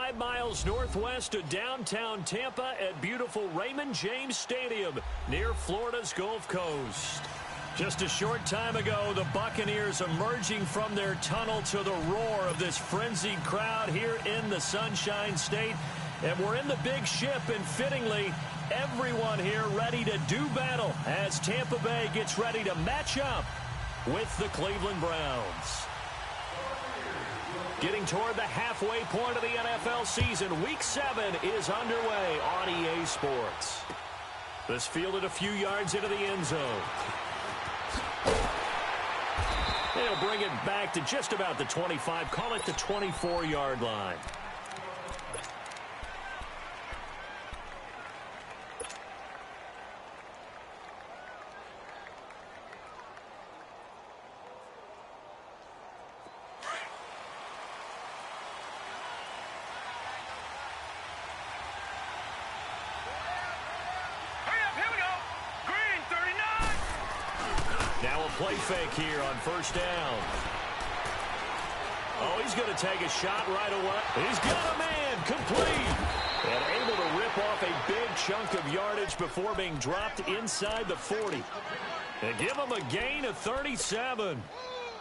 5 miles northwest of downtown Tampa at beautiful Raymond James Stadium near Florida's Gulf Coast. Just a short time ago, the Buccaneers emerging from their tunnel to the roar of this frenzied crowd here in the Sunshine State. And we're in the big ship, and fittingly, everyone here ready to do battle as Tampa Bay gets ready to match up with the Cleveland Browns. Getting toward the halfway point of the NFL season, Week 7 is underway on EA Sports. This fielded a few yards into the end zone. They'll bring it back to just about the 25, call it the 24-yard line. Play fake here on first down. Oh, he's going to take a shot right away. He's got a man, complete. And able to rip off a big chunk of yardage before being dropped inside the 40. And give him a gain of 37.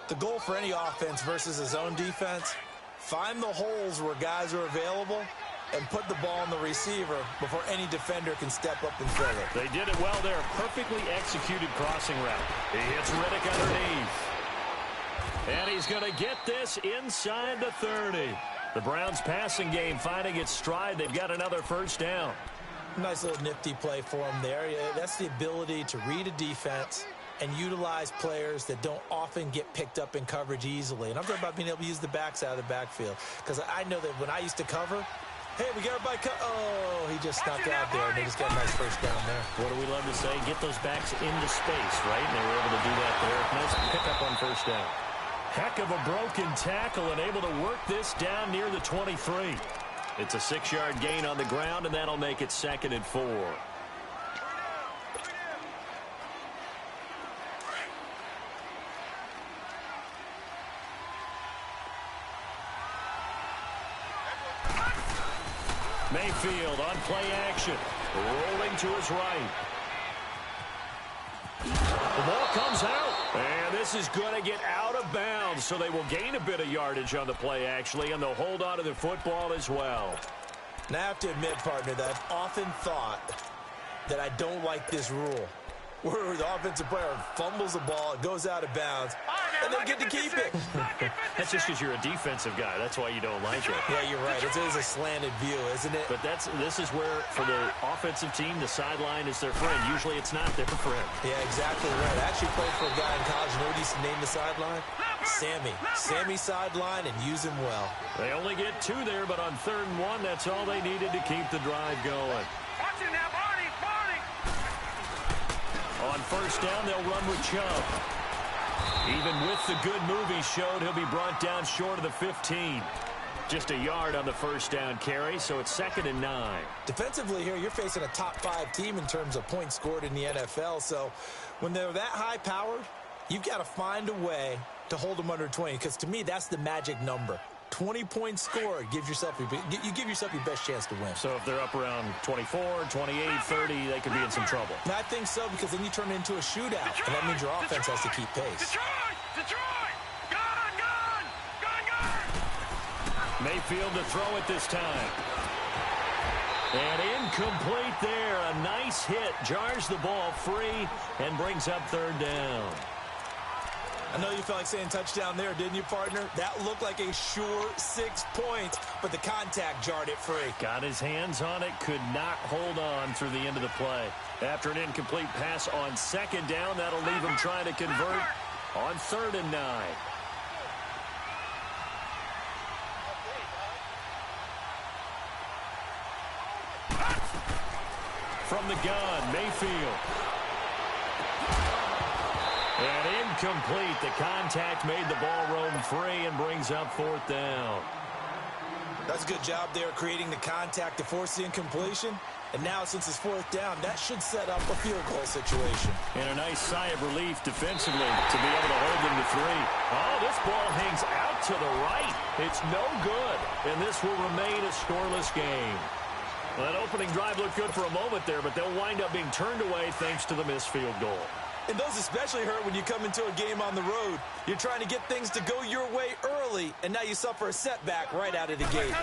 The goal for any offense versus his own defense, find the holes where guys are available and put the ball on the receiver before any defender can step up and fill it. They did it well there. Perfectly executed crossing route. He hits Riddick underneath. And he's going to get this inside the 30. The Browns passing game finding its stride. They've got another first down. Nice little nifty play for him there. Yeah, that's the ability to read a defense and utilize players that don't often get picked up in coverage easily. And I'm talking about being able to use the backs out of the backfield. Because I know that when I used to cover, hey, we got everybody cut. Oh, he just snuck out there, and they just got a nice first down there. What do we love to say? Get those backs into space, right? And they were able to do that there. Nice pickup on first down. Heck of a broken tackle and able to work this down near the 23. It's a 6-yard gain on the ground, and that'll make it 2nd and 4. Mayfield on play action, rolling to his right. The ball comes out, and this is going to get out of bounds, so they will gain a bit of yardage on the play, actually, and they'll hold on to the football as well. Now, I have to admit, partner, that I've often thought that I don't like this rule, where the offensive player fumbles the ball, it goes out of bounds, and they get to keep it. That's just because you're a defensive guy. That's why you don't like it. Yeah, you're right. It is a slanted view, isn't it? But this is where, for the offensive team, the sideline is their friend. Usually it's not their friend. Yeah, exactly right. I actually played for a guy in college. You know what he used to name the sideline? Sammy. Sammy sideline, and use him well. They only get 2 there, but on 3rd and 1, that's all they needed to keep the drive going. Watch it now, Barney! On first down, they'll run with Chubb. Even with the good move he showed, he'll be brought down short of the 15. Just a yard on the first down carry, so it's 2nd and 9. Defensively here, you're facing a top 5 team in terms of points scored in the NFL, so when they're that high-powered, you've got to find a way to hold them under 20, because to me, that's the magic number. 20 points scored, you give yourself your best chance to win. So if they're up around 24, 28, 30, they could be in some trouble. And I think so, because then you turn it into a shootout, and that means your offense has to keep pace. Detroit! Gone! Mayfield to throw it this time. And incomplete there. A nice hit. Jars the ball free and brings up 3rd down. I know you felt like saying touchdown there, didn't you, partner? That looked like a sure 6 points, but the contact jarred it free. Got his hands on it, could not hold on through the end of the play. After an incomplete pass on 2nd down, that'll leave him trying to convert on 3rd and 9. From the gun, Mayfield. And incomplete. The contact made the ball roam free and brings up 4th down. That's a good job there creating the contact to force the incompletion. And now, since it's 4th down, that should set up a field goal situation. And a nice sigh of relief defensively to be able to hold them to 3. Oh, this ball hangs out to the right. It's no good. and this will remain a scoreless game. Well, that opening drive looked good for a moment there, but they'll wind up being turned away thanks to the missed field goal. And those especially hurt when you come into a game on the road. You're trying to get things to go your way early, and now you suffer a setback right out of the gate.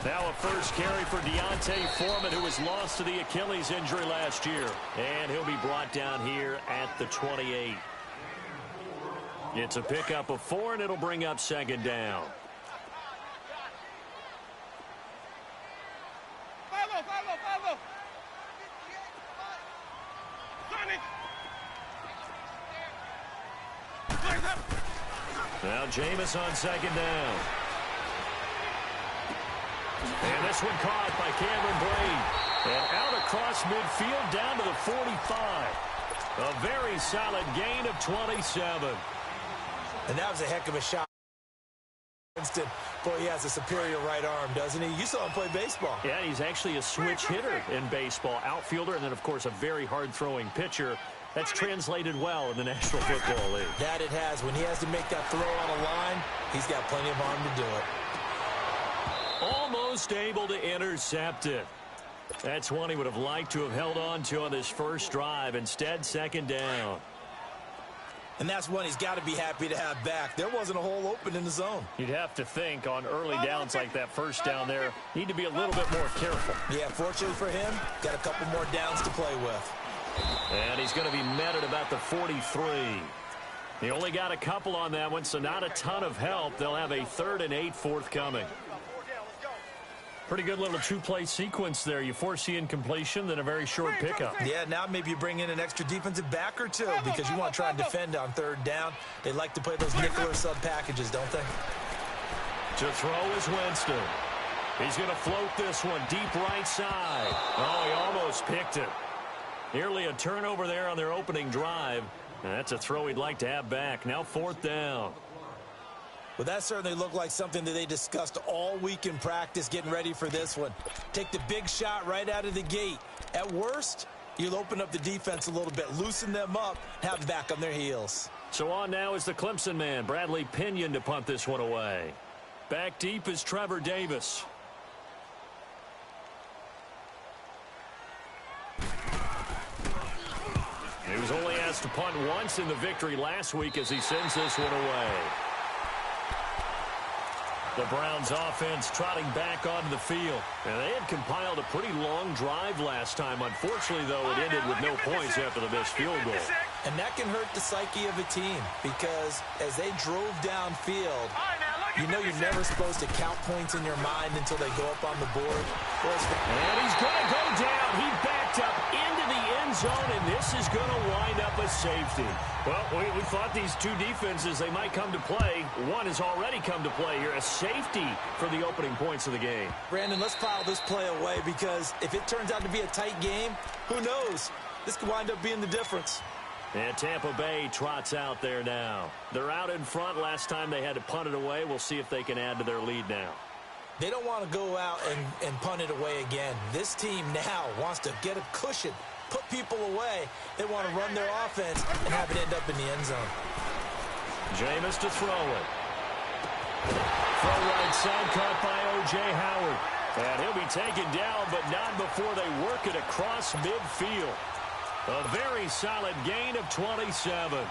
Now a first carry for Deontay Foreman, who was lost to the Achilles injury last year. And he'll be brought down here at the 28. It's a pickup of 4, and it'll bring up second down. Now Jameis on second down. And this one caught by Cameron Brate. And out across midfield down to the 45. A very solid gain of 27. And that was a heck of a shot. Winston, boy, he has a superior right arm, doesn't he? You saw him play baseball. Yeah, he's actually a switch hitter in baseball. Outfielder, and then, of course, a very hard-throwing pitcher. That's translated well in the National Football League. That it has. When he has to make that throw on a line, he's got plenty of arm to do it. Almost able to intercept it. That's one he would have liked to have held on to on this first drive. Instead, second down. And that's one he's got to be happy to have back. There wasn't a hole open in the zone. You'd have to think on early downs like that first down there, need to be a little bit more careful. Yeah, fortunately for him, got a couple more downs to play with. And he's going to be met at about the 43. He only got a couple on that one, so not a ton of help. They'll have a 3rd and 8 forthcoming. Pretty good little two-play sequence there. You force the incompletion, then a very short pickup. Yeah, now maybe you bring in an extra defensive back or two because you want to try and defend on 3rd down. They like to play those nickel or sub packages, don't they? To throw is Winston. He's going to float this one deep right side. Oh, he almost picked it. Nearly a turnover there on their opening drive. And that's a throw he'd like to have back. Now 4th down. Well, that certainly looked like something that they discussed all week in practice getting ready for this one. Take the big shot right out of the gate. At worst, you'll open up the defense a little bit, loosen them up, have them back on their heels. So on now is the Clemson man, Bradley Pinion, to punt this one away. Back deep is Trevor Davis. He was only asked to punt once in the victory last week as he sends this one away. The Browns offense trotting back onto the field. And they had compiled a pretty long drive last time. Unfortunately, though, it ended with no points after the missed field goal. And that can hurt the psyche of a team because as they drove downfield, you know you're never supposed to count points in your mind until they go up on the board. And he's going to go down. He backed up into the end zone, and this is going to wind up a safety. Well, we thought these two defenses, they might come to play. One has already come to play here, a safety for the opening points of the game. Brandon, let's file this play away because if it turns out to be a tight game, who knows? This could wind up being the difference. And Tampa Bay trots out there now. They're out in front. Last time they had to punt it away. We'll see if they can add to their lead now. They don't want to go out and punt it away again. This team now wants to get a cushion, put people away. They want to run their offense and have it end up in the end zone. Jameis to throw it. Throw right side, caught by O.J. Howard. And he'll be taken down, but not before they work it across midfield. A very solid gain of 27.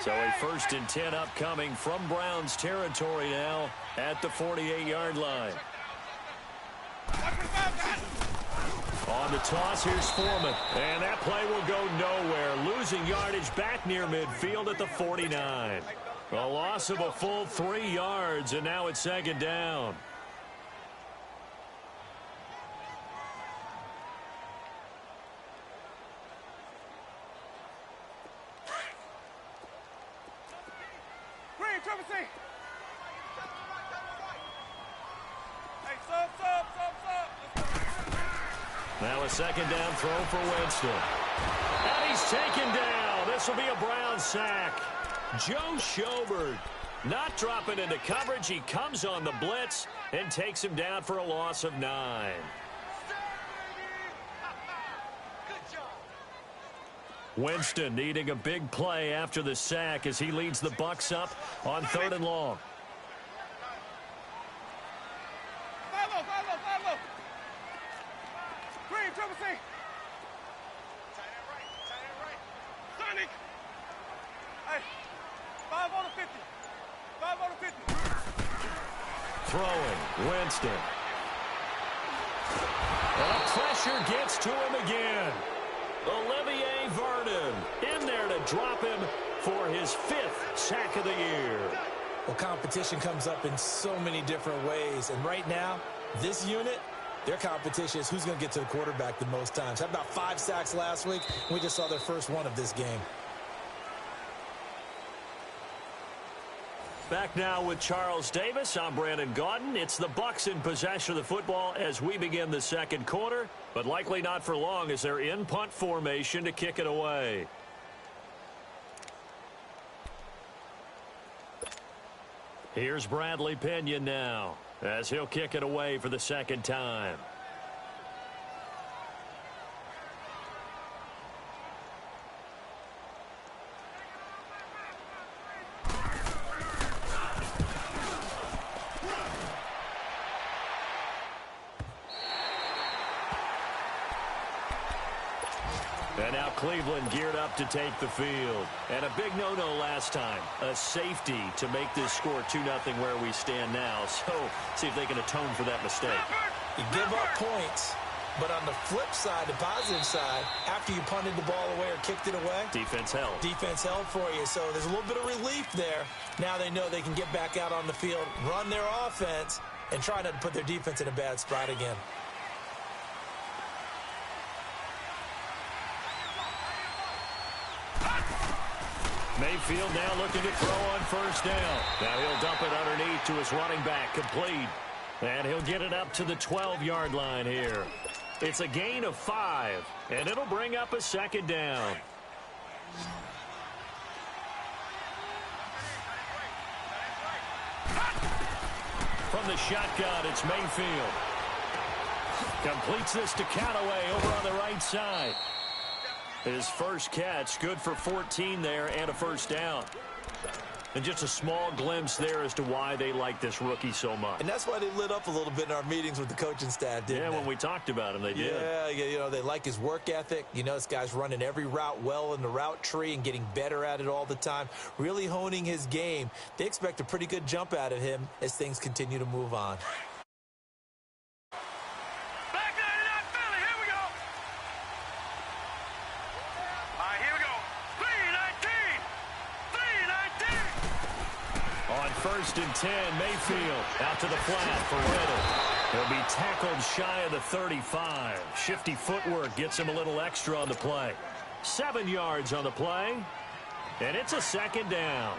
So a 1st and 10 upcoming from Browns territory now at the 48-yard line. On the toss, here's Foreman. And that play will go nowhere. Losing yardage back near midfield at the 49. A loss of a full 3 yards, and now it's 2nd down. Now a 2nd down throw for Winston. And he's taken down. This will be a Brown sack. Joe Schobert not dropping into coverage. He comes on the blitz and takes him down for a loss of 9. Winston needing a big play after the sack as he leads the Bucs up on 3rd and long. Throwing, Winston. And pressure gets to him again. Olivier Vernon in there to drop him for his 5th sack of the year. Well, competition comes up in so many different ways. And right now, this unit, their competition is who's going to get to the quarterback the most times. Had about 5 sacks last week. We just saw their first one of this game. Back now with Charles Davis. I'm Brandon Gaudin. It's the Bucs in possession of the football as we begin the second quarter, but likely not for long as they're in punt formation to kick it away. Here's Bradley Pinion now as he'll kick it away for the second time. And now Cleveland geared up to take the field. And a big no-no last time. A safety to make this score 2-0 where we stand now. So, see if they can atone for that mistake. You give up points, but on the flip side, the positive side, after you punted the ball away or kicked it away, defense held. Defense held for you. So there's a little bit of relief there. Now they know they can get back out on the field, run their offense, and try not to put their defense in a bad spot again. Mayfield now looking to throw on first down. Now he'll dump it underneath to his running back, complete. And he'll get it up to the 12-yard line here. It's a gain of 5, and it'll bring up a second down. From the shotgun, it's Mayfield. Completes this to Callaway over on the right side. His first catch, good for 14 there and a first down. And just a small glimpse there as to why they like this rookie so much. And that's why they lit up a little bit in our meetings with the coaching staff, didn't they? Yeah, when we talked about him, they did. Yeah, you know, they like his work ethic. You know, this guy's running every route well in the route tree and getting better at it all the time, really honing his game. They expect a pretty good jump out of him as things continue to move on. First and 10, Mayfield out to the flat for Riddle. He'll be tackled shy of the 35. Shifty footwork gets him a little extra on the play. 7 yards on the play, and it's a second down.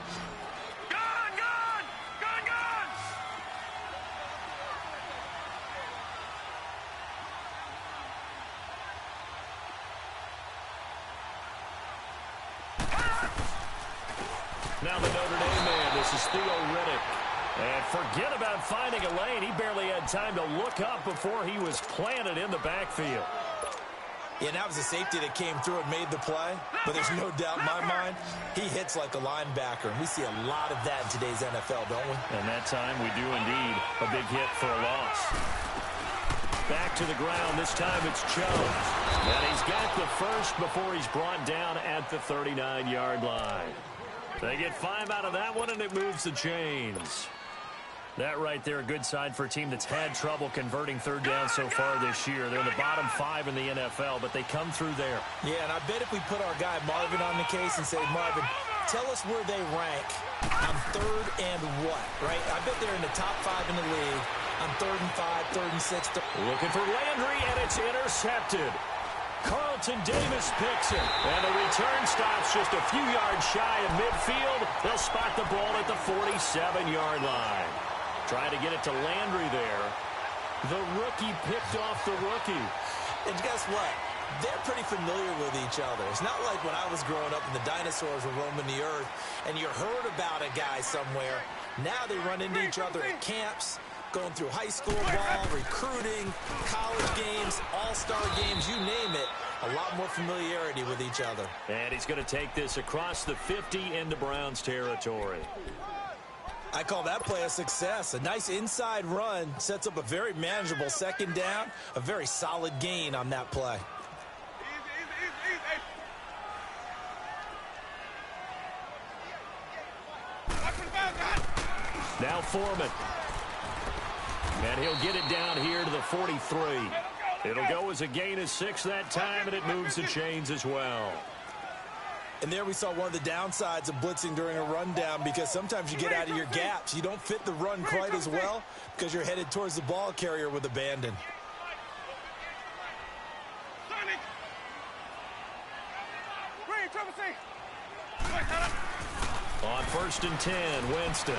Now the Notre Dame man, this is Theo Riddick. And forget about finding a lane. He barely had time to look up before he was planted in the backfield. Yeah, that was a safety that came through and made the play. But there's no doubt in my mind, he hits like a linebacker. And we see a lot of that in today's NFL, don't we? And that time we do indeed. A big hit for a loss. Back to the ground. This time it's Jones. And he's got the first before he's brought down at the 39-yard line. They get 5 out of that one, and it moves the chains. That right there, a good sign for a team that's had trouble converting third down so far this year. They're in the bottom 5 in the NFL, but they come through there. Yeah, and I bet if we put our guy Marvin on the case and say, Marvin, tell us where they rank on third and what, right? I bet they're in the top 5 in the league on 3rd and 5, 3rd and 6. Looking for Landry, and it's intercepted. Carlton Davis picks it, and the return stops just a few yards shy of midfield. They'll spot the ball at the 47-yard line. Trying to get it to Landry there. The rookie picked off the rookie. And guess what? They're pretty familiar with each other. It's not like when I was growing up and the dinosaurs were roaming the earth and you heard about a guy somewhere. Now they run into each other at camps. going through high school ball, recruiting, college games, all-star games, you name it. A lot more familiarity with each other. And he's going to take this across the 50 into Browns territory. I call that play a success. A nice inside run sets up a very manageable second down, a very solid gain on that play. Now Foreman. And he'll get it down here to the 43. It'll go as a gain of 6 that time, and it moves the chains as well. And there we saw one of the downsides of blitzing during a rundown, because sometimes you get out of your gaps. You don't fit the run quite as well because you're headed towards the ball carrier with abandon. On 1st and 10, Winston.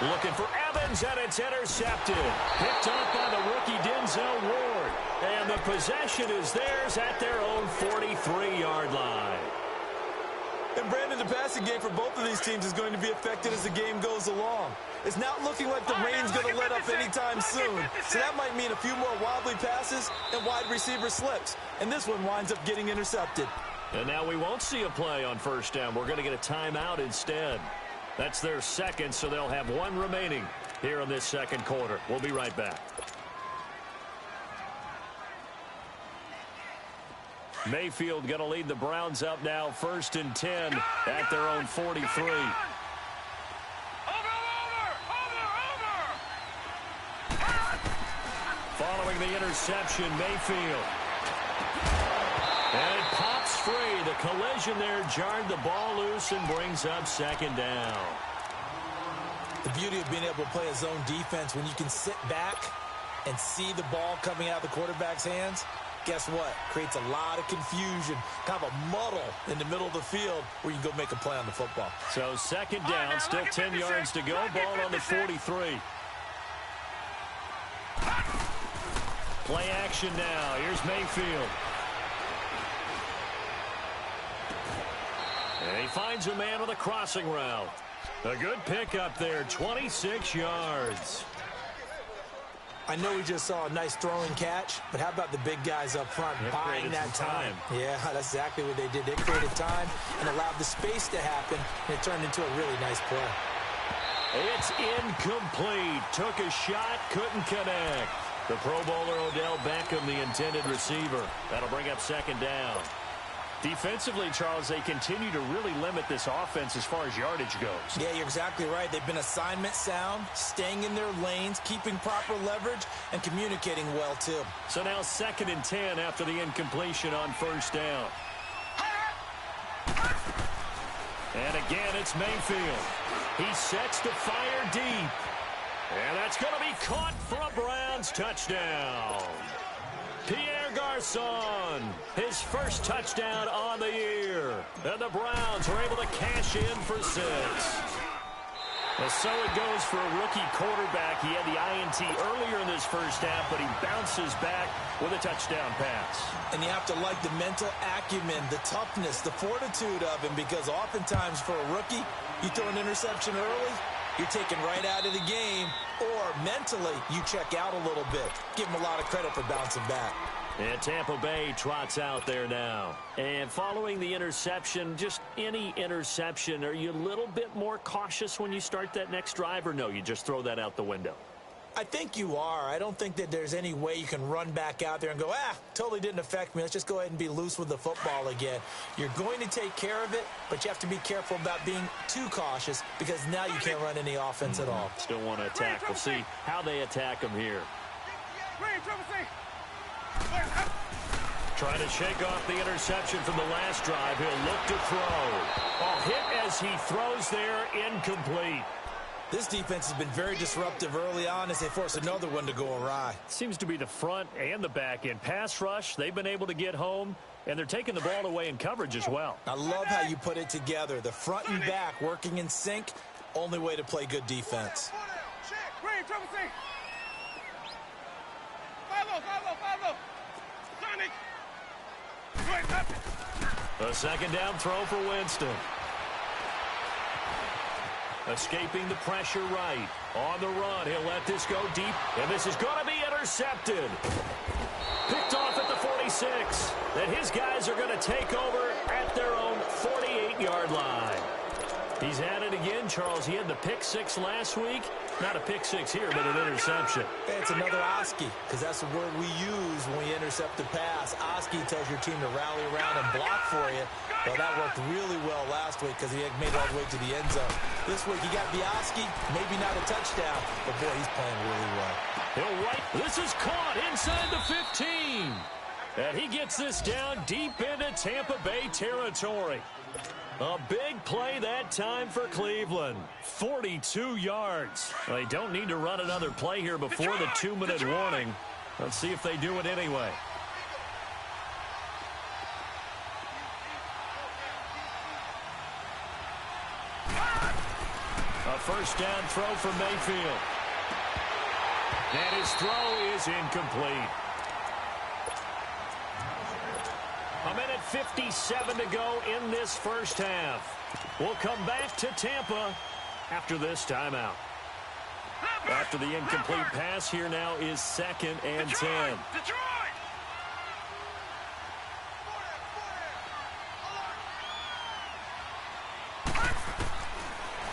Looking for Evans, and it's intercepted. Picked up by the rookie Denzel Ward. And the possession is theirs at their own 43-yard line. And Brandon, the passing game for both of these teams is going to be affected as the game goes along. It's not looking like the rain's going to let up anytime soon. So that might mean a few more wobbly passes and wide receiver slips. And this one winds up getting intercepted. And now we won't see a play on 1st down. We're going to get a timeout instead. That's their second, so they'll have 1 remaining here in this second quarter. We'll be right back. Mayfield going to lead the Browns up now, 1st and 10 at their own 43. Following the interception, Mayfield. And it pops free. The collision there jarred the ball loose and brings up 2nd down. The beauty of being able to play a zone defense when you can sit back and see the ball coming out of the quarterback's hands, guess what? Creates a lot of confusion, kind of a muddle in the middle of the field where you can go make a play on the football. So 2nd down, still 10 yards to go. Ball on the 43. Play action now. Here's Mayfield. And he finds a man with a crossing route. A good pickup there, 26 yards. I know we just saw a nice throwing catch, but how about the big guys up front buying that time? Yeah, that's exactly what they did. They created time and allowed the space to happen, and it turned into a really nice play. It's incomplete. Took a shot, couldn't connect. The Pro Bowler Odell Beckham, the intended receiver. That'll bring up 2nd down. Defensively, Charles, they continue to really limit this offense as far as yardage goes. Yeah, you're exactly right. They've been assignment sound, staying in their lanes, keeping proper leverage, and communicating well, too. So now 2nd and 10 after the incompletion on 1st down. And again, it's Mayfield. He sets to fire deep. And that's going to be caught for a Browns touchdown. Pierre Garçon, his first touchdown on the year. And the Browns are able to cash in for 6. Well, so it goes for a rookie quarterback. He had the INT earlier in this first half, but he bounces back with a touchdown pass. And you have to like the mental acumen, the toughness, the fortitude of him, because oftentimes for a rookie, you throw an interception early, you're taken right out of the game, or mentally you check out a little bit. Give him a lot of credit for bouncing back. And Tampa Bay trots out there now. And following the interception, just any interception, are you a little bit more cautious when you start that next drive, or no, you just throw that out the window? I think you are. I don't think that there's any way you can run back out there and go, totally didn't affect me. Let's just go ahead and be loose with the football again. You're going to take care of it, but you have to be careful about being too cautious, because now you can't run any offense at all. Still want to attack. We'll see how they attack them here. Trying to shake off the interception from the last drive. He'll look to throw. Hit as he throws there, incomplete. This defense has been very disruptive early on as they force another one to go awry. Seems to be the front and the back end. Pass rush, they've been able to get home, and they're taking the ball away in coverage as well. I love how you put it together. The front and back working in sync, only way to play good defense. A second down throw for Winston. Escaping the pressure right. On the run, he'll let this go deep, and this is going to be intercepted. Picked off at the 46. Then his guys are going to take over at their own 48-yard line. He's at it again, Charles. He had the pick six last week. Not a pick six here, but an interception. Hey, it's another Oski, because that's the word we use when we intercept the pass. Oski tells your team to rally around and block for you. Well, that worked really well last week because he had made it all the way to the end zone. This week, he got Oski, maybe not a touchdown, but boy, he's playing really well. He'll right. This is caught inside the 15. And he gets this down deep into Tampa Bay territory. A big play that time for Cleveland. 42 yards. They don't need to run another play here before the 2-minute warning. Let's see if they do it anyway. A first down throw for Mayfield. And his throw is incomplete. A minute 57 to go in this first half. We'll come back to Tampa after this timeout. After the incomplete pass, here now is 2nd and 10.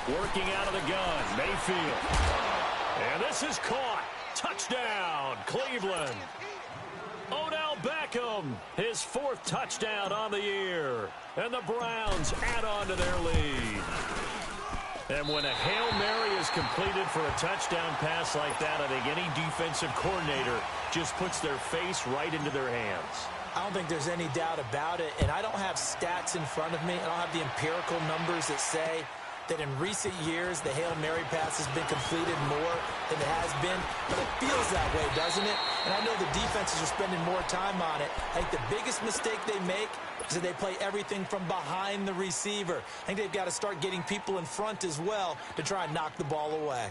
Working out of the gun, Mayfield. And this is caught. Touchdown, Cleveland. Odell Beckham, his 4th touchdown on the year. And the Browns add on to their lead. And when a Hail Mary is completed for a touchdown pass like that, I think any defensive coordinator just puts their face right into their hands. I don't think there's any doubt about it, and I don't have stats in front of me. I don't have the empirical numbers that say that in recent years the Hail Mary pass has been completed more than it has been, but it feels that way, doesn't it? And I know the defenses are spending more time on it. I think the biggest mistake they make is that they play everything from behind the receiver. I think they've got to start getting people in front as well to try and knock the ball away.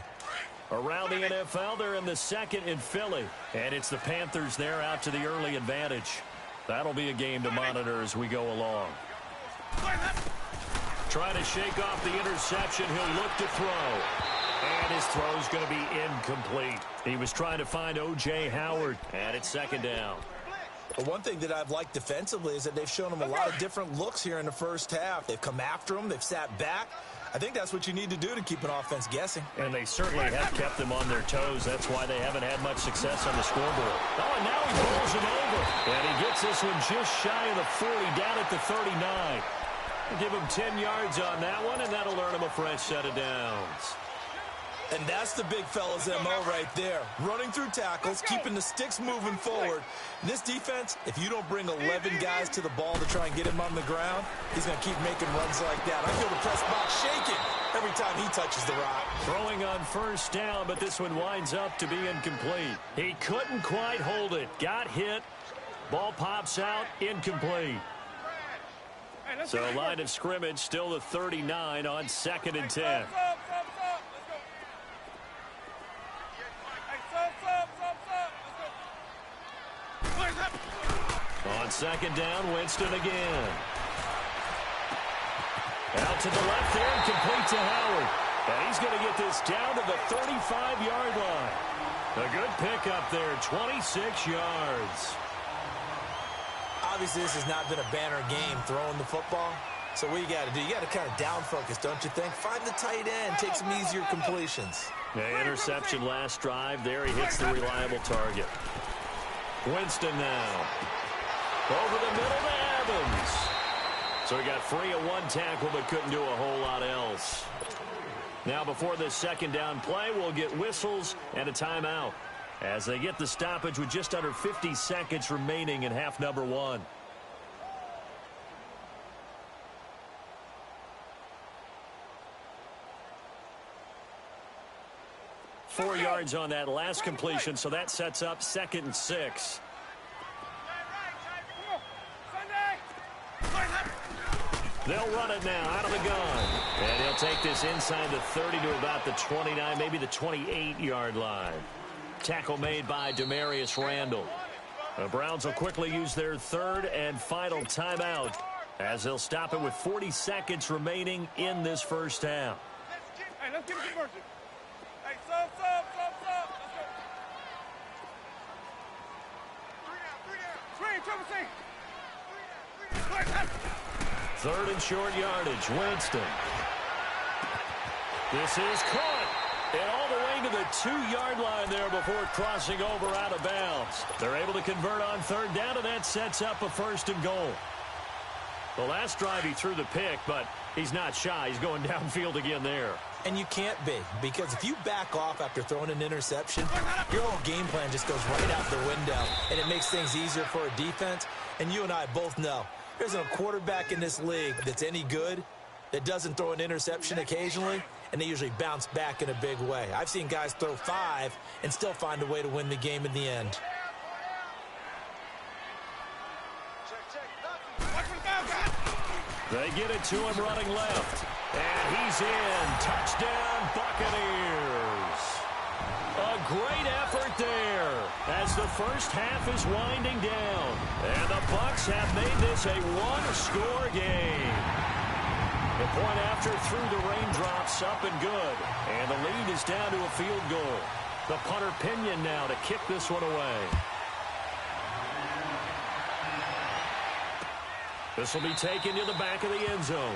Around the NFL, they're in the 2nd in Philly, and it's the Panthers there out to the early advantage. That'll be a game to monitor as we go along. Trying to shake off the interception. He'll look to throw. And his throw's going to be incomplete. He was trying to find O.J. Howard. And it's 2nd down. But one thing that I've liked defensively is that they've shown him a lot of different looks here in the first half. They've come after him. They've sat back. I think that's what you need to do to keep an offense guessing. And they certainly have kept them on their toes. That's why they haven't had much success on the scoreboard. Oh, and now he rolls him over. And he gets this one just shy of the 40, down at the 39. Give him 10 yards on that one, and that'll earn him a fresh set of downs. And that's the big fella's MO right there. Running through tackles, keeping the sticks moving forward. This defense, if you don't bring 11 guys to the ball to try and get him on the ground, he's going to keep making runs like that. I feel the press box shaking every time he touches the rock. Throwing on first down, but this one winds up to be incomplete. He couldn't quite hold it. Got hit. Ball pops out. Incomplete. So line of scrimmage still the 39 on 2nd and 10. On 2nd down, Winston again. Out to the left there and complete to Howard. And he's going to get this down to the 35-yard line. A good pickup there, 26 yards. Obviously, this has not been a banner game throwing the football. So what you got to do, you got to kind of down focus, don't you think? Find the tight end, take some easier completions. The interception last drive. There he hits the reliable target. Winston now. Over the middle to Evans. So he got free of one tackle but couldn't do a whole lot else. Now before this 2nd down play, we'll get whistles and a timeout as they get the stoppage with just under 50 seconds remaining in half number 1. Four yards on that last completion, so that sets up 2nd and 6. They'll run it now out of the gun. And he'll take this inside the 30 to about the 29, maybe the 28-yard line. Tackle made by Demarius Randall. The Browns will quickly use their 3rd and final timeout as they'll stop it with 40 seconds remaining in this first half. Hey, let's get a conversion. Hey, Third and short yardage, Winston. This is caught. And all the way to the 2-yard line there before crossing over out of bounds. They're able to convert on third down, and that sets up a first and goal. The last drive he threw the pick, but he's not shy. He's going downfield again there. And you can't be, because if you back off after throwing an interception, your whole game plan just goes right out the window, and it makes things easier for a defense. And you and I both know there's a quarterback in this league that's any good that doesn't throw an interception occasionally, and they usually bounce back in a big way. I've seen guys throw 5 and still find a way to win the game in the end. They get it to him running left. And he's in. Touchdown, Buccaneers. A great effort there as the first half is winding down. And the Bucs have made this a one-score game. The point after through the raindrops, up and good. And the lead is down to a field goal. The punter Pinion now to kick this one away. This will be taken to the back of the end zone.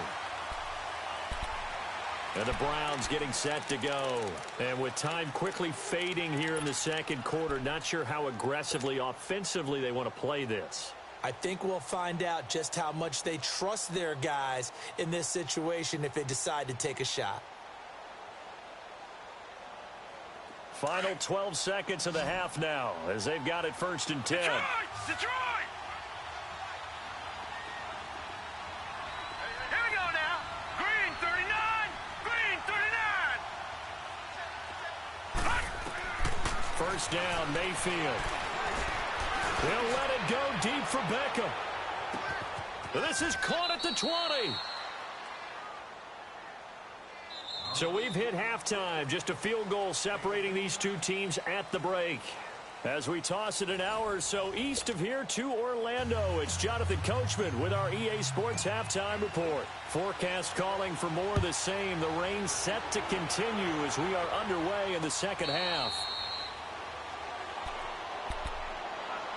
And the Browns getting set to go. And with time quickly fading here in the second quarter, not sure how aggressively, offensively they want to play this. I think we'll find out just how much they trust their guys in this situation if they decide to take a shot. Final 12 seconds of the half now as they've got it 1st and 10. Detroit! Here we go now. Green 39. Green 39. First down, Mayfield. They'll let it go deep for Beckham. This is caught at the 20. So we've hit halftime. Just a field goal separating these two teams at the break. As we toss it an hour or so east of here to Orlando, it's Jonathan Coachman with our EA Sports Halftime Report. Forecast calling for more of the same. The rain set to continue as we are underway in the second half.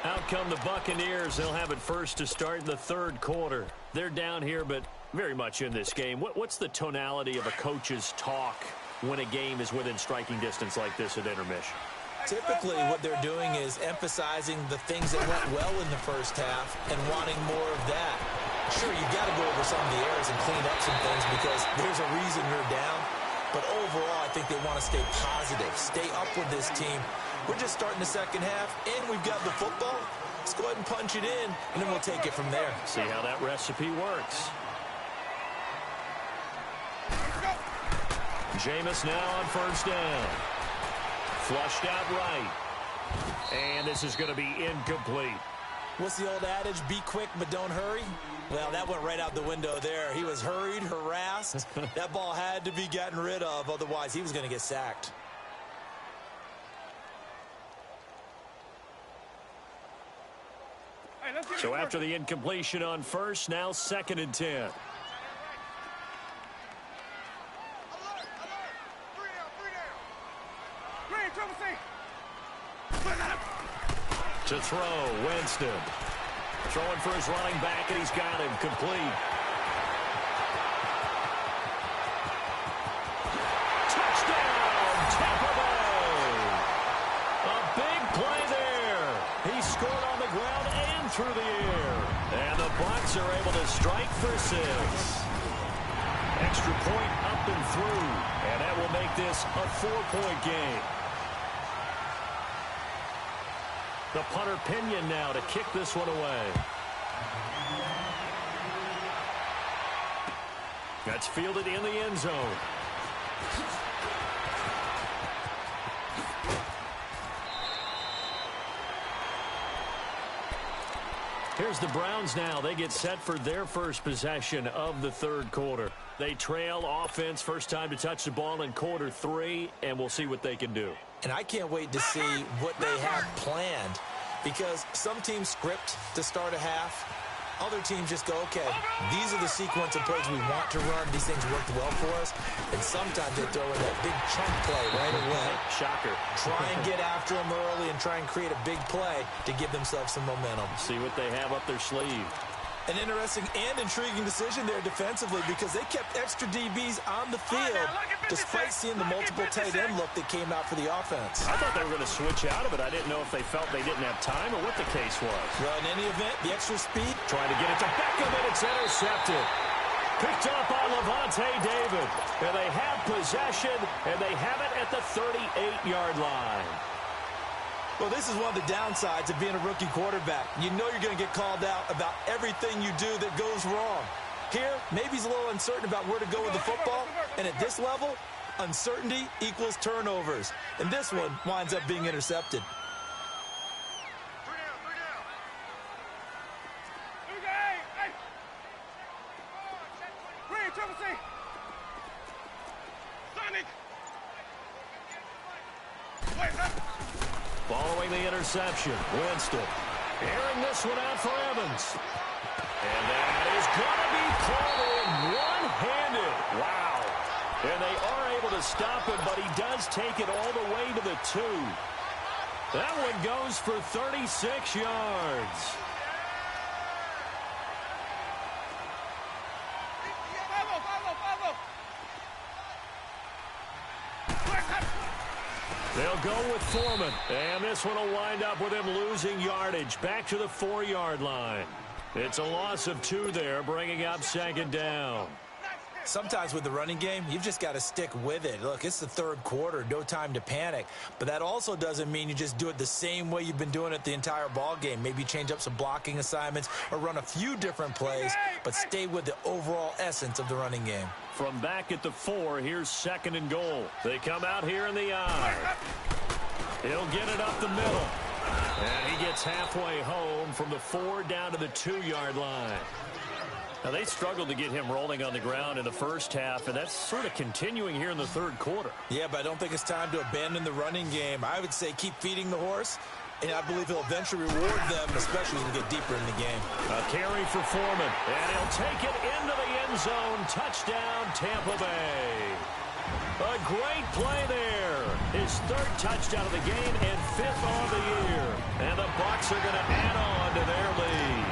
Out come the Buccaneers. They'll have it first to start in the third quarter. They're down here, but very much in this game. What's the tonality of a coach's talk when a game is within striking distance like this at intermission? Typically, what they're doing is emphasizing the things that went well in the first half and wanting more of that. Sure, you've got to go over some of the errors and clean up some things because there's a reason you're down. But overall, I think they want to stay positive, stay up with this team. We're just starting the second half, and we've got the football. Let's go ahead and punch it in, and then we'll take it from there. See how that recipe works. Jameis now on first down. Flushed out right. And this is going to be incomplete. What's the old adage? Be quick, but don't hurry? Well, that went right out the window there. He was hurried, harassed. That ball had to be gotten rid of, otherwise he was going to get sacked. So after the incompletion on first, now 2nd and 10. To throw, Winston. Throwing for his running back, and he's got him complete. Touchdown, Tampa Bay! A big play there. He scored on the ground and through the air. And the Bucs are able to strike for 6. Extra point up and through. And that will make this a 4-point game. The punter Pinion now to kick this one away. That's fielded in the end zone. Here's the Browns now. They get set for their first possession of the third quarter. They trail offense, first time to touch the ball in quarter 3, and we'll see what they can do. And I can't wait to see what they have planned, because some teams script to start a half, Other teams just go, okay, these are the sequence of plays we want to run. These things worked well for us. And sometimes they throw in that big chunk play right away. Shocker. Try and get after them early and try and create a big play to give themselves some momentum. See what they have up their sleeve. An interesting and intriguing decision there defensively because they kept extra DBs on the field despite seeing the multiple tight end look that came out for the offense. I thought they were going to switch out of it. I didn't know if they felt they didn't have time or what the case was. Well, in any event, the extra speed. Trying to get it to Beckham, and it's intercepted. Picked up by Levante David. And they have possession, and they have it at the 38-yard line. Well, this is one of the downsides of being a rookie quarterback. You know you're going to get called out about everything you do that goes wrong. Here, maybe he's a little uncertain about where to go with the football. And at this level, uncertainty equals turnovers. And this one winds up being intercepted. Following the interception, Winston airing this one out for Evans. And that is going to be called in one-handed. Wow. And they are able to stop him, but he does take it all the way to the 2. That one goes for 36 yards. They'll go with Foreman, and this one will wind up with him losing yardage back to the 4-yard line. It's a loss of 2 there, bringing up second down. Sometimes with the running game, you've just got to stick with it. Look, it's the third quarter, no time to panic. But that also doesn't mean you just do it the same way you've been doing it the entire ball game. Maybe change up some blocking assignments or run a few different plays, but stay with the overall essence of the running game. From back at the 4, here's second and goal. They come out here in the I. He'll get it up the middle. And he gets halfway home from the 4 down to the 2-yard line. Now, they struggled to get him rolling on the ground in the first half, and that's sort of continuing here in the third quarter. Yeah, but I don't think it's time to abandon the running game. I would say keep feeding the horse, and I believe he'll eventually reward them, especially as we get deeper in the game. A carry for Foreman, and he'll take it into the end zone. Touchdown, Tampa Bay. A great play there. His 3rd touchdown of the game and 5th on the year. And the Bucs are going to add on to their lead.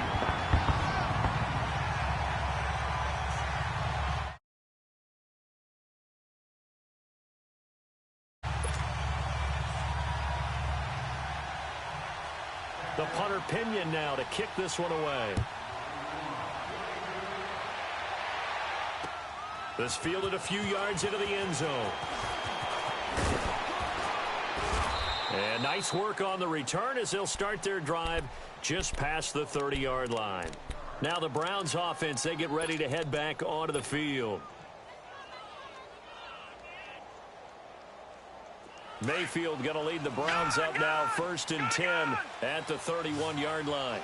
The punter Pinion now to kick this one away. This fielded a few yards into the end zone. And nice work on the return as they'll start their drive just past the 30-yard line. Now the Browns offense, they get ready to head back onto the field. Mayfield going to lead the Browns up now, 1st and 10 at the 31-yard line.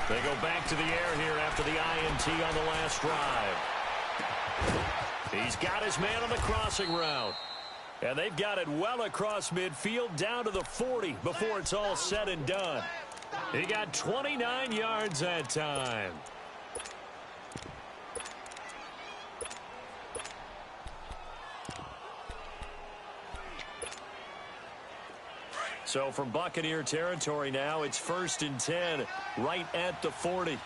They go back to the air here after the INT on the last drive. He's got his man on the crossing route. And they've got it well across midfield down to the 40 before it's all said and done. He got 29 yards that time. So from Buccaneer territory now, it's 1st and 10 right at the 40.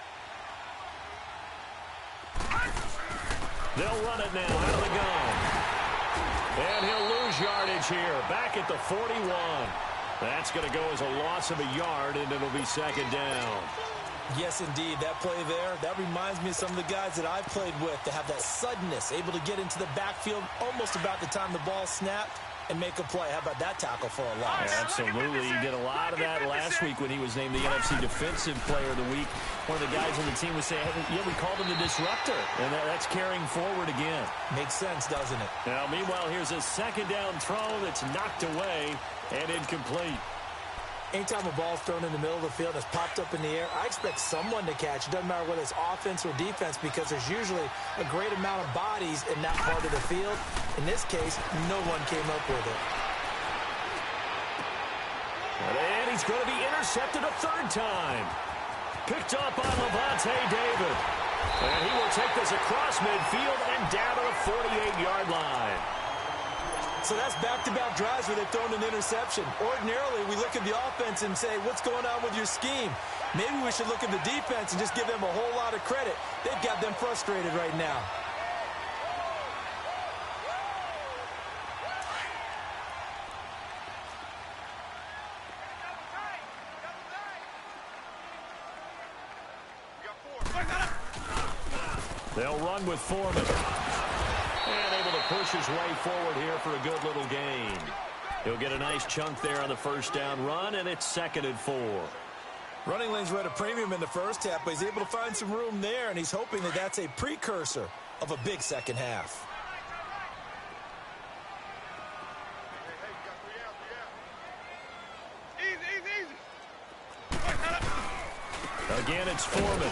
They'll run it now out of the gun. And he'll lose yardage here back at the 41. That's going to go as a loss of a yard, and it'll be second down. Yes, indeed. That play there, that reminds me of some of the guys that I've played with to have that suddenness, able to get into the backfield almost about the time the ball snapped and make a play. How about that tackle for a loss? Absolutely. He did a lot of that last week when he was named the NFC Defensive Player of the Week. One of the guys on the team was saying, yeah, we called him the disruptor, and that's carrying forward again. Makes sense, doesn't it? Now, meanwhile, here's a second down throw that's knocked away and incomplete. Anytime a ball's thrown in the middle of the field that's popped up in the air, I expect someone to catch. It doesn't matter whether it's offense or defense because there's usually a great amount of bodies in that part of the field. In this case, no one came up with it. And he's going to be intercepted a third time. Picked up by Levante David. And he will take this across midfield and down to the 48-yard line. So that's back-to-back drives where they've thrown an interception. Ordinarily, we look at the offense and say, what's going on with your scheme? Maybe we should look at the defense and just give them a whole lot of credit. They've got them frustrated right now. They'll run with Foreman. And able to push his way forward here for a good little gain. He'll get a nice chunk there on the first down run, and it's 2nd and 4. Running lanes were at a premium in the first half, but he's able to find some room there, and he's hoping that that's a precursor of a big second half. Again, it's Foreman.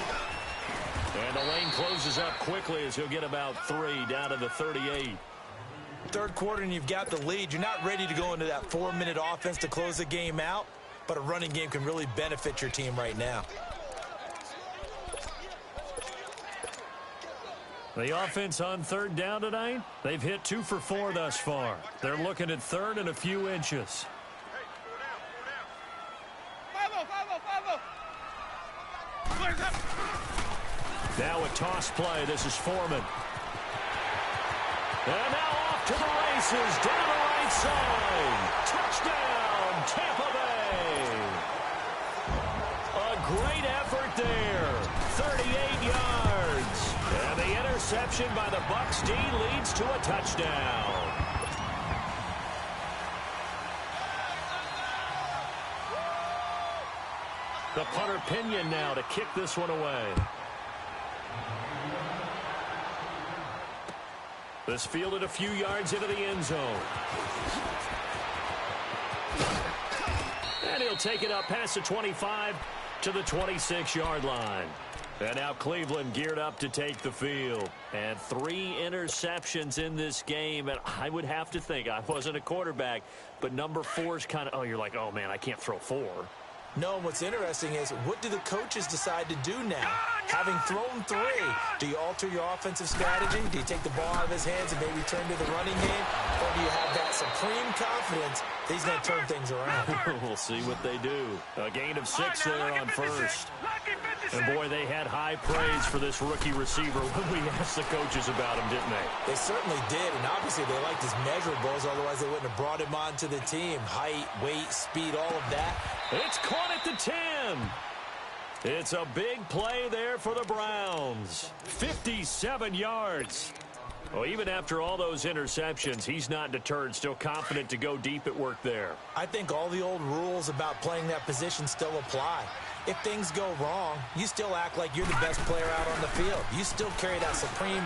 And the lane closes up quickly as he'll get about 3 down to the 38. Third quarter and you've got the lead. You're not ready to go into that 4-minute offense to close the game out, but a running game can really benefit your team right now. The offense on third down tonight, they've hit 2 for 4 thus far. They're looking at third and a few inches. Now a toss play. This is Foreman. And now off to the races. Down the right side. Touchdown, Tampa Bay. A great effort there. 38 yards. And the interception by the Bucs D leads to a touchdown. The punter Pinion now to kick this one away. This fielded a few yards into the end zone. And he'll take it up past the 25 to the 26-yard line. And now Cleveland geared up to take the field. And 3 interceptions in this game. And I would have to think, I wasn't a quarterback, but number 4 is kind of, you're like, oh, man, I can't throw 4. No, what's interesting is what do the coaches decide to do now? Having thrown 3, do you alter your offensive strategy? Do you take the ball out of his hands and maybe turn to the running game? Or do you have that supreme confidence that he's going to turn things around? We'll see what they do. A gain of 6 there on first. And, boy, they had high praise for this rookie receiver when we asked the coaches about him, didn't they? They certainly did, and obviously they liked his measurables, otherwise they wouldn't have brought him onto the team. Height, weight, speed, all of that. It's caught at the 10. It's a big play there for the Browns. 57 yards. Well, even after all those interceptions, he's not deterred, still confident to go deep at work there. I think all the old rules about playing that position still apply. If things go wrong, you still act like you're the best player out on the field. You still carry that supreme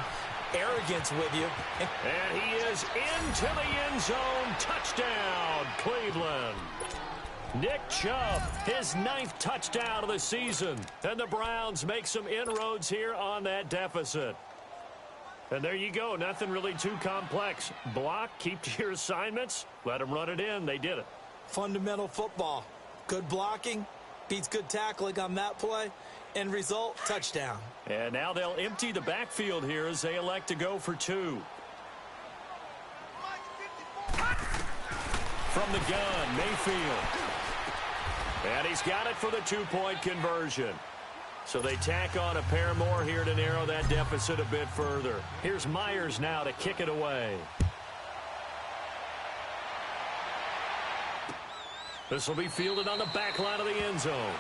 arrogance with you. And he is into the end zone. Touchdown, Cleveland. Nick Chubb, his 9th touchdown of the season. And the Browns make some inroads here on that deficit. And there you go. Nothing really too complex. Block, keep to your assignments, let them run it in. They did it. Fundamental football. Good blocking beats good tackling on that play. End result, touchdown. And now they'll empty the backfield here as they elect to go for 2. From the gun, Mayfield. And he's got it for the 2-point conversion. So they tack on a pair more here to narrow that deficit a bit further. Here's Myers now to kick it away. This will be fielded on the back line of the end zone.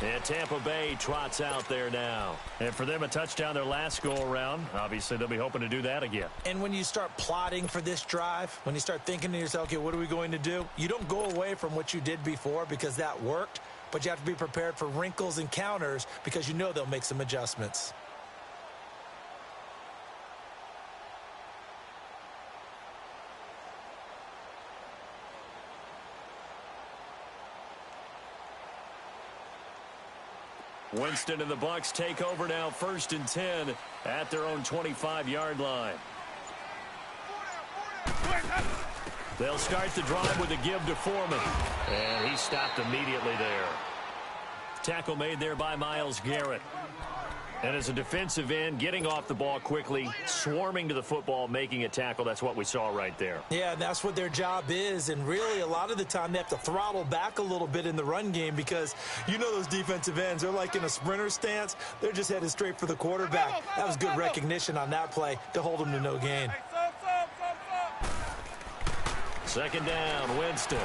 And Tampa Bay trots out there now. And for them, a touchdown their last go-around. Obviously, they'll be hoping to do that again. And when you start plotting for this drive, when you start thinking to yourself, okay, what are we going to do? You don't go away from what you did before because that worked, but you have to be prepared for wrinkles and counters because you know they'll make some adjustments. Winston and the Bucs take over now, 1st and 10 at their own 25-yard line. They'll start the drive with a give to Foreman. And he stopped immediately there. Tackle made there by Myles Garrett. And as a defensive end, getting off the ball quickly, swarming to the football, making a tackle, that's what we saw right there. Yeah, and that's what their job is. And really, a lot of the time, they have to throttle back a little bit in the run game because you know those defensive ends, they're like in a sprinter stance. They're just headed straight for the quarterback. That was good recognition on that play to hold them to no gain. 2nd down, Winston.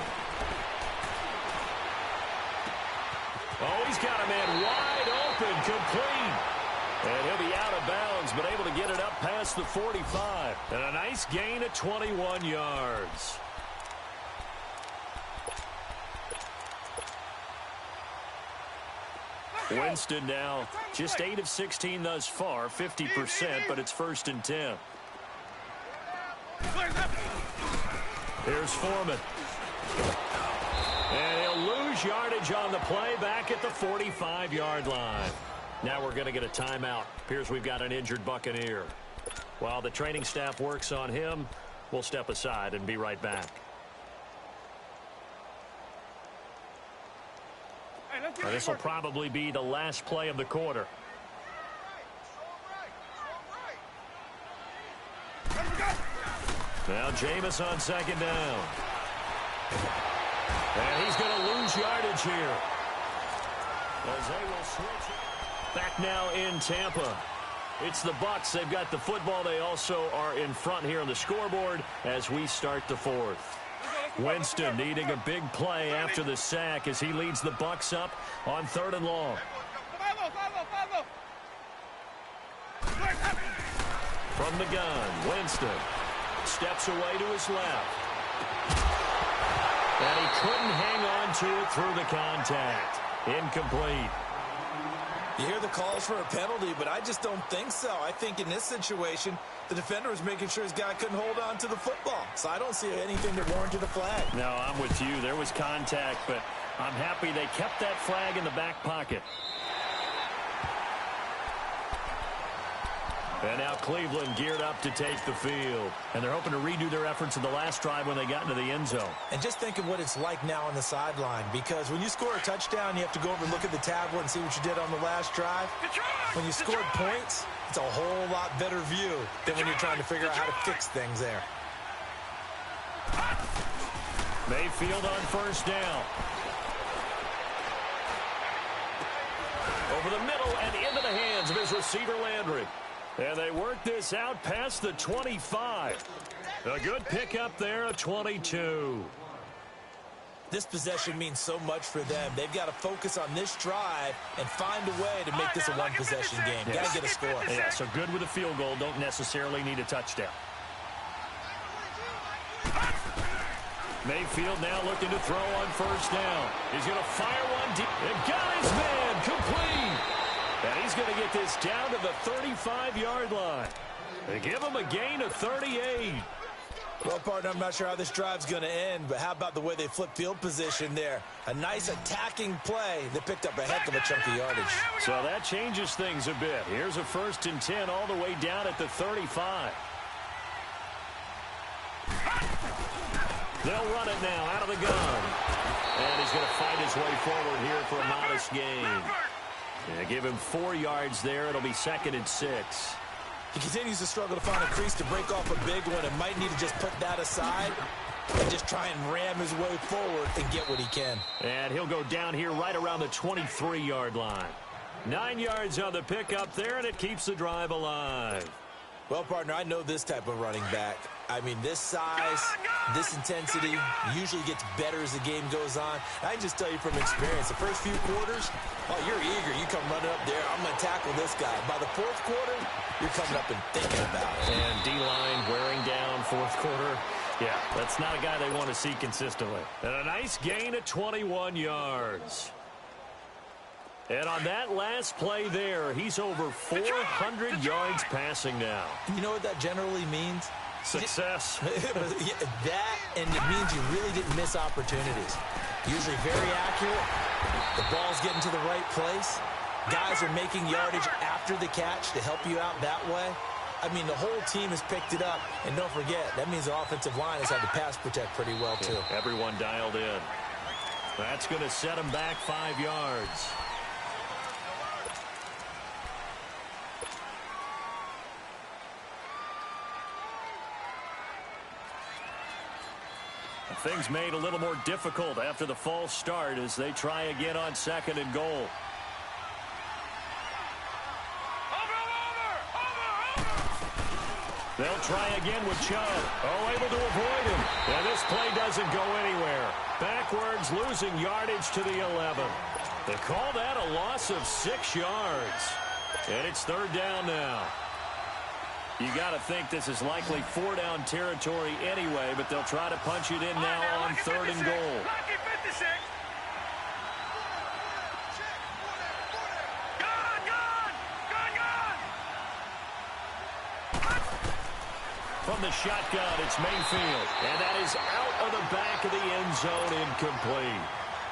Oh, he's got a man wide open, complete. And he'll be out of bounds, but able to get it up past the 45. And a nice gain of 21 yards. Winston now just 8 of 16 thus far, 50%, but it's 1st and 10. Here's Foreman. And he'll lose yardage on the play back at the 45-yard line. Now we're going to get a timeout. Appears we've got an injured Buccaneer. While the training staff works on him, we'll step aside and be right back. This will probably be the last play of the quarter. Now Jameis on 2nd down. And he's going to lose yardage here. As they will switch it. Back now in Tampa. It's the Bucs. They've got the football. They also are in front here on the scoreboard as we start the 4th. Winston needing a big play after the sack as he leads the Bucs up on 3rd and long. From the gun, Winston steps away to his left. And he couldn't hang on to it through the contact. Incomplete. You hear the calls for a penalty, but I just don't think so. I think in this situation, the defender was making sure his guy couldn't hold on to the football. So I don't see anything that warranted a flag. No, I'm with you. There was contact, but I'm happy they kept that flag in the back pocket. And now Cleveland geared up to take the field. And they're hoping to redo their efforts in the last drive when they got into the end zone. And just think of what it's like now on the sideline. Because when you score a touchdown, you have to go over and look at the tablet and see what you did on the last drive. When you scored points, it's a whole lot better view than when you're trying to figure out how to fix things there. Mayfield on 1st down. Over the middle and into the hands of his receiver Landry. And they work this out past the 25. A good pickup there, a 22. This possession means so much for them. They've got to focus on this drive and find a way to make this a one-possession game. Yes. Got to get a score. Yeah, so good with a field goal. Don't necessarily need a touchdown. Mayfield now looking to throw on 1st down. He's going to fire one deep. And got his man complete. And he's going to get this down to the 35-yard line. They give him a gain of 38. Well, partner, I'm not sure how this drive's going to end, but how about the way they flip field position there? A nice attacking play that picked up a heck of a chunk of yardage. So that changes things a bit. Here's a 1st and 10 all the way down at the 35. They'll run it now out of the gun. And he's going to fight his way forward here for a modest gain. Yeah, give him 4 yards there. It'll be 2nd and 6. He continues to struggle to find a crease to break off a big one and might need to just put that aside and just try and ram his way forward and get what he can. And he'll go down here right around the 23-yard line. 9 yards on the pickup there, and it keeps the drive alive. Well, partner, I know this type of running back. I mean, this size, this intensity usually gets better as the game goes on. I can just tell you from experience, the first few quarters, oh, you're eager. You come running up there. I'm going to tackle this guy. By the 4th quarter, you're coming up and thinking about it. And D-line wearing down 4th quarter. Yeah, that's not a guy they want to see consistently. And a nice gain of 21 yards. And on that last play there, he's over 400 yards passing now. You know what that generally means? Success. That, and it means you really didn't miss opportunities. Usually very accurate. The ball's getting to the right place. Guys are making yardage after the catch to help you out that way. I mean, the whole team has picked it up. And don't forget, that means the offensive line has had to pass protect pretty well, too. Yeah, everyone dialed in. That's going to set them back 5 yards. Things made a little more difficult after the false start as they try again on 2nd and goal. They'll try again with Chubb. Oh, able to avoid him. And this play doesn't go anywhere. Backwards, losing yardage to the 11. They call that a loss of 6 yards. And it's 3rd down now. You got to think this is likely 4-down territory anyway, but they'll try to punch it in now on 3rd and goal. From the shotgun, it's Mayfield. And that is out of the back of the end zone, incomplete.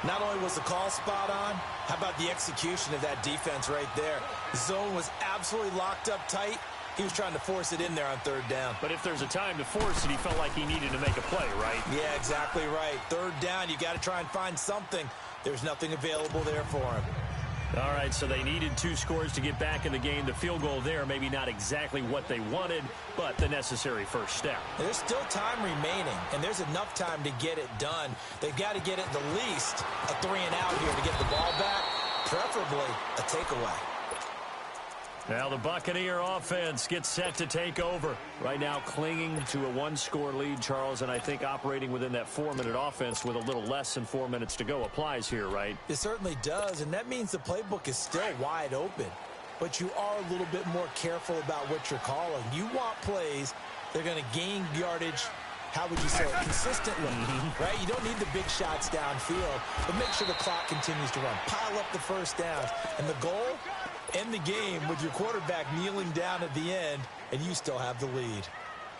Not only was the call spot on, how about the execution of that defense right there? The zone was absolutely locked up tight. He was trying to force it in there on 3rd down. But if there's a time to force it, he felt like he needed to make a play, right? Yeah, exactly right. 3rd down, you got to try and find something. There's nothing available there for him. All right, so they needed 2 scores to get back in the game. The field goal there, maybe not exactly what they wanted, but the necessary first step. There's still time remaining, and there's enough time to get it done. They've got to get at the least a 3-and-out here to get the ball back, preferably a takeaway. Now the Buccaneer offense gets set to take over. Right now clinging to a 1-score lead, Charles, and I think operating within that 4-minute offense with a little less than 4 minutes to go applies here, right? It certainly does, and that means the playbook is still wide open. But you are a little bit more careful about what you're calling. You want plays that are going to gain yardage, how would you say it, consistently, right? You don't need the big shots downfield, but make sure the clock continues to run. Pile up the first downs, and the goal, end the game with your quarterback kneeling down at the end, and you still have the lead.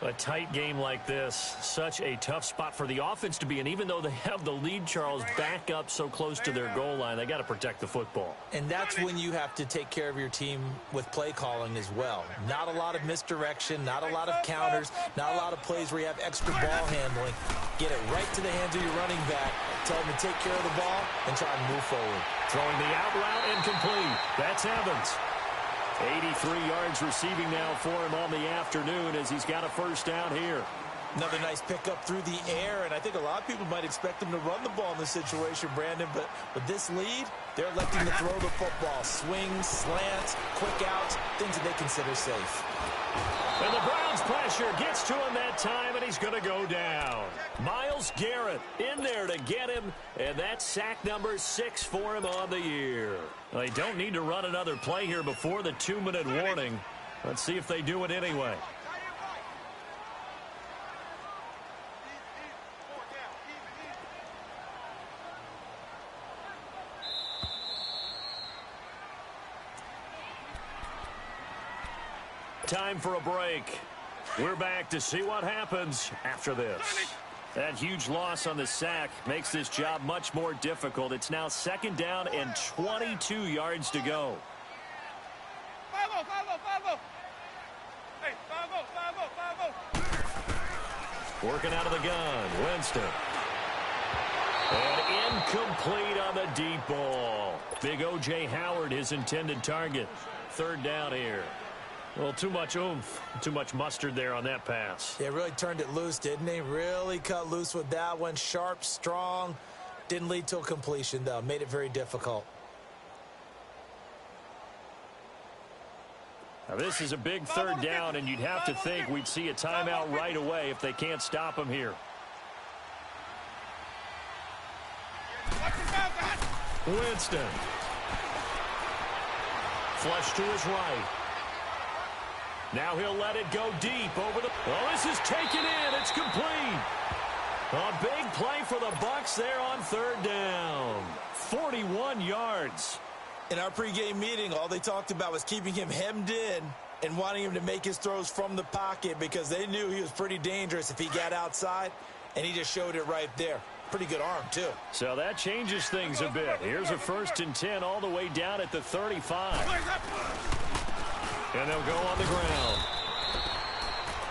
A tight game like this, such a tough spot for the offense to be in. Even though they have the lead, Charles, back up so close to their goal line, they got to protect the football. And that's when you have to take care of your team with play calling as well. Not a lot of misdirection, not a lot of counters, not a lot of plays where you have extra ball handling. Get it right to the hands of your running back, tell him to take care of the ball, and try and move forward. Throwing the out route incomplete. That's Evans. 83 yards receiving now for him on the afternoon as he's got a first down here. Another nice pickup through the air, and I think a lot of people might expect him to run the ball in this situation, Brandon, but with this lead, they're electing to throw the football. Swings, slants, quick outs, things that they consider safe. And the Browns pressure gets to him that time, and he's going to go down. Myles Garrett in there to get him, and that's sack number 6 for him on the year. Well, they don't need to run another play here before the 2-minute warning. Let's see if they do it anyway. Time for a break. We're back to see what happens after this. That huge loss on the sack makes this job much more difficult. It's now 2nd down and 22 yards to go. Working out of the gun, Winston. And incomplete on the deep ball. Big O.J. Howard, his intended target. 3rd down here. Well, too much oomph, too much mustard there on that pass. Yeah, really turned it loose, didn't he? Really cut loose with that one. Sharp, strong. Didn't lead to a completion, though. Made it very difficult. Now, this is a big 3rd down, and you'd have to think we'd see a timeout right away if they can't stop him here. Winston. Flush to his right. Now he'll let it go deep over the... Oh, this is taken in. It's complete. A big play for the Bucs there on 3rd down. 41 yards. In our pregame meeting, all they talked about was keeping him hemmed in and wanting him to make his throws from the pocket because they knew he was pretty dangerous if he got outside, and he just showed it right there. Pretty good arm, too. So that changes things a bit. Here's a 1st and 10 all the way down at the 35. And they'll go on the ground.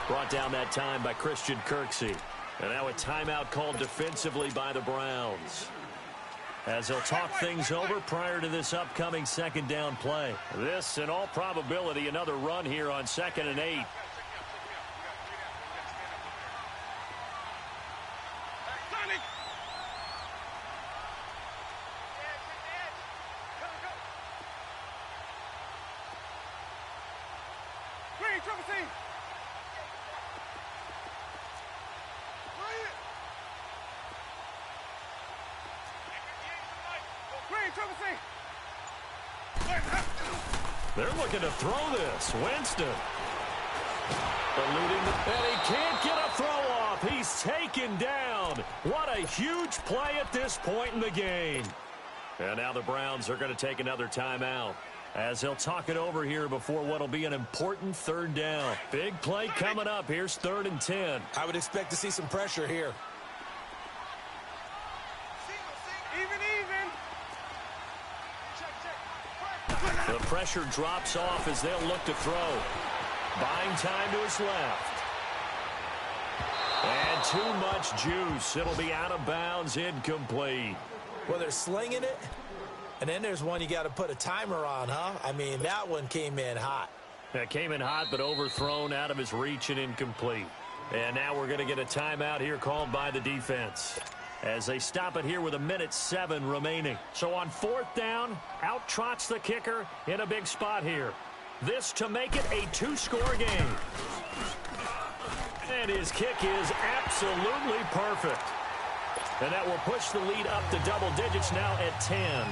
Brought down that time by Christian Kirksey. And now a timeout called defensively by the Browns, as they'll talk things over prior to this upcoming 2nd down play. This, in all probability, another run here on 2nd and 8. They're looking to throw this. Winston. And he can't get a throw off. He's taken down. What a huge play at this point in the game. And now the Browns are going to take another timeout, as they'll talk it over here before what will be an important 3rd down. Big play coming up. Here's 3rd and 10. I would expect to see some pressure here. The pressure drops off as they'll look to throw. Buying time to his left. And too much juice. It'll be out of bounds, incomplete. Well, they're slinging it, and then there's one you got to put a timer on, huh? I mean, that one came in hot. That came in hot, but overthrown, out of his reach, and incomplete. And now we're going to get a timeout here called by the defense, as they stop it here with 1:07 remaining. So on 4th down, out trots the kicker in a big spot here. This to make it a 2-score game. And his kick is absolutely perfect. And that will push the lead up to double digits now at 10.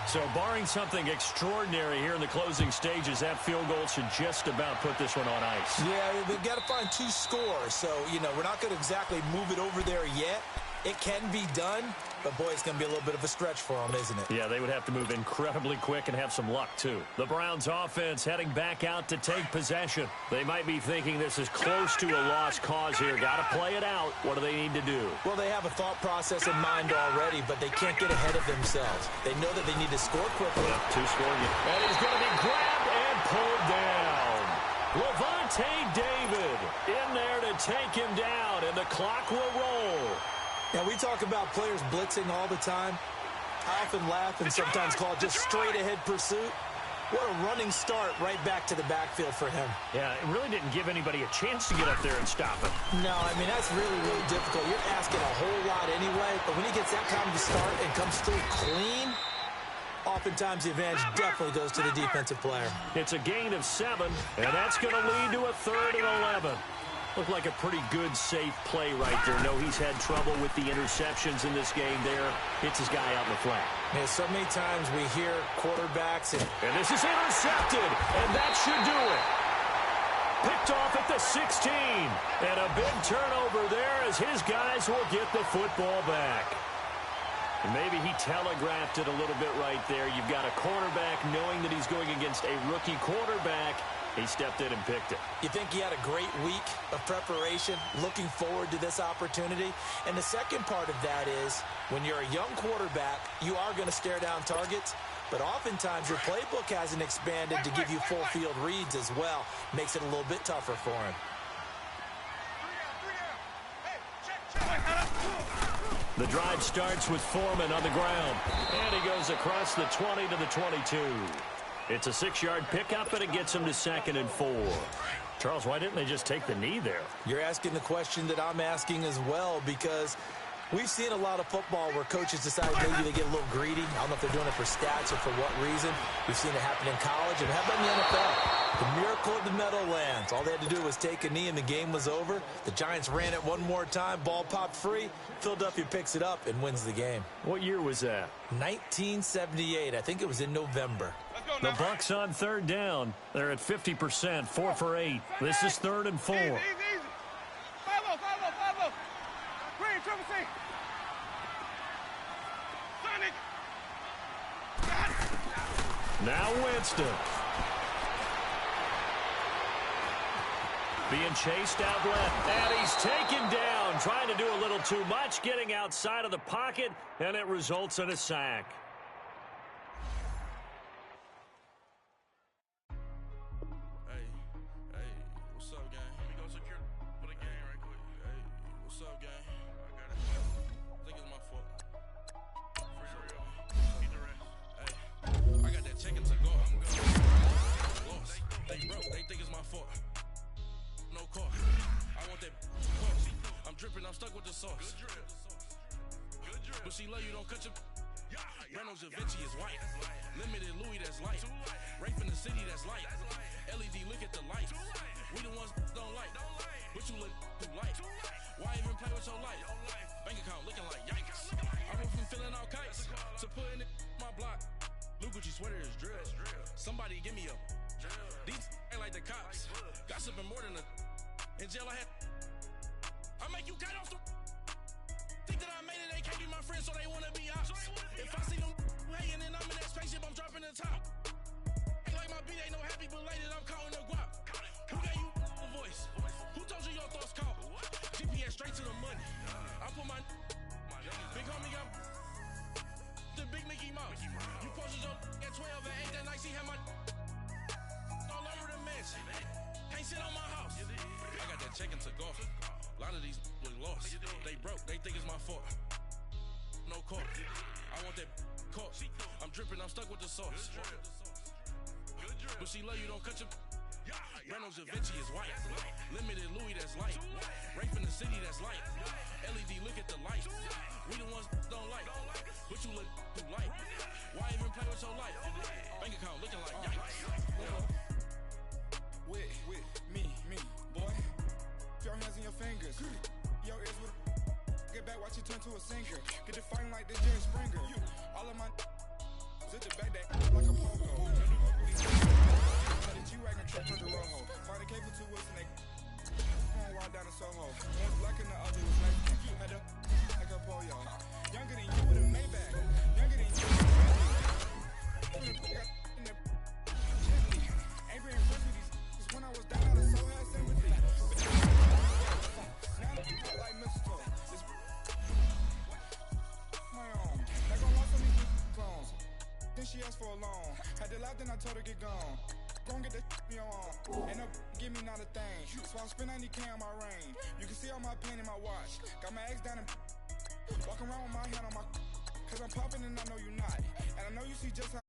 So barring something extraordinary here in the closing stages, that field goal should just about put this one on ice. Yeah, they've got to find 2 scores. So, we're not going to exactly move it over there yet. It can be done, but, boy, it's going to be a little bit of a stretch for them, isn't it? Yeah, they would have to move incredibly quick and have some luck, too. The Browns offense heading back out to take possession. They might be thinking this is close to a lost cause here. Got to play it out. What do they need to do? Well, they have a thought process in mind already, but they can't get ahead of themselves. They know that they need to score quickly. Yep, 2-score game. And he's going to be grabbed and pulled down. Levante David in there to take him down, and the clock will roll. Now, we talk about players blitzing all the time. I often laugh and sometimes call it just straight-ahead pursuit. What a running start right back to the backfield for him. Yeah, it really didn't give anybody a chance to get up there and stop it. No, I mean, that's really, really difficult. You're asking a whole lot anyway, but when he gets that kind of start and comes through clean, oftentimes the advantage definitely goes to the defensive player. It's a gain of 7, and that's going to lead to a 3rd and 11. Looked like a pretty good, safe play right there. No, he's had trouble with the interceptions in this game there. Hits his guy out in the flat. Yeah, so many times we hear quarterbacks. And this is intercepted, and that should do it. Picked off at the 16. And a big turnover there as his guys will get the football back. And maybe he telegraphed it a little bit right there. You've got a quarterback knowing that he's going against a rookie quarterback. He stepped in and picked it. You think he had a great week of preparation, looking forward to this opportunity? And the second part of that is, when you're a young quarterback, you are going to stare down targets, but oftentimes your playbook hasn't expanded to give you full field reads as well. Makes it a little bit tougher for him. The drive starts with Foreman on the ground, and he goes across the 20 to the 22. It's a 6-yard pickup, and it gets him to 2nd and 4. Charles, why didn't they just take the knee there? You're asking the question that I'm asking as well, because we've seen a lot of football where coaches decide maybe they get a little greedy. I don't know if they're doing it for stats or for what reason. We've seen it happen in college, and how about in the NFL? The miracle of the Meadowlands. All they had to do was take a knee, and the game was over. The Giants ran it one more time. Ball popped free. Philadelphia picks it up and wins the game. What year was that? 1978. I think it was in November. The Bucs on 3rd down. They're at 50%, 4 for 8. This is 3rd and 4. Easy. Follow. Green, triple C. Sonic. Now Winston. Being chased out left, and he's taken down, trying to do a little too much, getting outside of the pocket, and it results in a sack. Hey, what's up, gang? Let me go secure for the game right quick. Hey, what's up, gang? I got it. I think it's my fault. For real. Keep the rest. Hey, I got that chicken to go. I'm good. Lost. They broke. They think it's my fault. No car. I want that cost. I'm dripping, I'm stuck with the sauce. Good drip. Good drip. But she love you, don't cut your. Reynolds Da Vinci is white. Limited Louis, that's light. Rape in the city, that's light. LED, look at the light. We the ones don't like. But you look too light. Why even play with your life? Bank account looking like yikes. I went from filling out kites to putting it in my block. Blue Gucci sweater is drill. Somebody give me a. These ain't like the cops. Gossiping more than a. In jail I had. I make you cut off the. Think that I made it, they can't be my friends, so they wanna be ops. If I see them hating and I'm in that spaceship, I'm dropping the top. Ain't like my beat ain't no happy belated, I'm counting the guap. Who gave you a voice? Who told you your thoughts count? GPS straight to the money. I put my big homie got the big Mickey Mouse. You posted your at 12 and 8 that night, she had my all over the mansion. Can't sit on my house. I got that check into golf. A lot of these was lost. They broke, they think it's my fault. No car. I want that caught. I'm dripping, I'm stuck with the sauce. But she love you, don't cut your. Reynolds Da Vinci is white. Limited Louis, that's light. Rape in the city, that's light. LED, look at the light. We the ones don't like. But you look too light. Why even play with your life? Bank account looking like yikes. With me, boy. Your hands in your fingers. Your ears with get back, watch you turn to a singer. Get to fighting like this Jerry Springer. All of my sit the back that like a pogo. The G-Wagon truck turned to Rojo. Find a cable 2 wheels and they going wild down in Soho. One's black and the other was Mexican. Had a like a pollo. Younger than you with a Maybach. Younger than you with a ain't very friends with these. When I was down, I was so had sympathy. But now I'm like mistletoe. It's my own. Not gonna lost on these clones. Then she asked for a loan. Had to laugh, then I told her get gone. Gon' get that me on. Ain't no give me not a thing. So I spend 90K on my range. You can see all my pain in my watch. Got my ex down and walking around with my hand on my. Cause I'm popping and I know you not. And I know you see just how.